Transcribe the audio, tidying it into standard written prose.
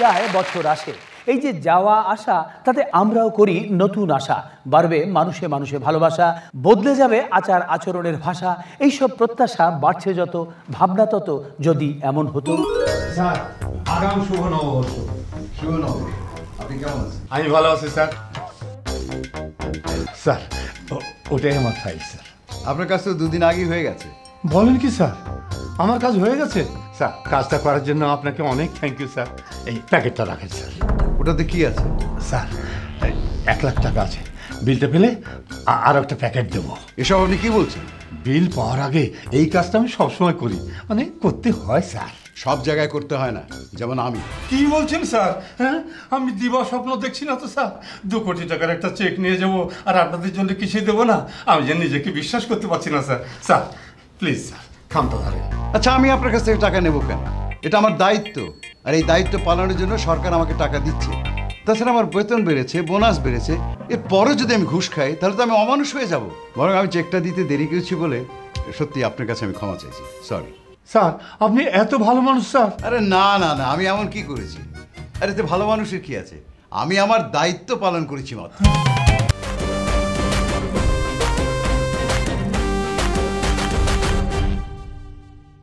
যায় বছর আসে, এই যে যাওয়া আসা, তাতে আমরাও করি নতুন আশা। বাড়বে মানুষে মানুষে ভালোবাসা, বদলে যাবে আচার আচরণের ভাষা। এইসব প্রত্যাশা বাড়ছে যত, ভাবনা তত, যদি এমন হতো। স্যার, আগাম শুভ নববর্ষ। শুভ নববর্ষ। আপনি কেমন আছেন? আমি ভালো আছি স্যার। স্যার, ওটাই আমার ফাইল স্যার। আপনার কাছ তো দুদিন আগেই হয়ে গেছে। বলেন কি স্যার, আমার কাজ হয়ে গেছে? স্যার, কাজটা করার জন্য আপনাকে অনেক থ্যাংক ইউ স্যার। এই প্যাকেটটা রাখেন স্যার। ওটাতে কি আছে? স্যার, 1,00,000 টাকা আছে। বিলটা পেলে আর একটা প্যাকেট দেবো। এসব আপনি কি বলছেন? বিল পাওয়ার আগে এই কাজটা আমি সবসময় করি, মানে করতে হয় স্যার। সব জায়গায় করতে হয় না, যেমন আমি। কি বলছেন স্যার? হ্যাঁ, আমি দিবা স্বপ্ন দেখছি না তো স্যার। 2 কোটি টাকার একটা চেক নিয়ে যাব আর আপনাদের জন্য কিছুই দেবো না? আমি যে নিজেকে বিশ্বাস করতে পারছি না স্যার। স্যার প্লিজ স্যার, খামটা ধরেন। আচ্ছা, আমি আপনার কাছ থেকে টাকা নেব কেন? এটা আমার দায়িত্ব, আর এই দায়িত্ব পালনের জন্য সরকার আমাকে টাকা দিচ্ছে। তাছাড়া আমার বেতন বেড়েছে, বোনাস বেড়েছে। এরপরও যদি আমি ঘুষ খাই তাহলে তো আমি অমানুষ হয়ে যাব। বরং আমি চেকটা দিতে দেরি করেছি বলে সত্যি আপনার কাছে আমি ক্ষমা চাইছি। সরি স্যার, আপনি এত ভালো মানুষ স্যার। আরে না না না, আমি এমন কি করেছি? আরে এতে ভালো মানুষের কি আছে? আমি আমার দায়িত্ব পালন করেছি মাত্র।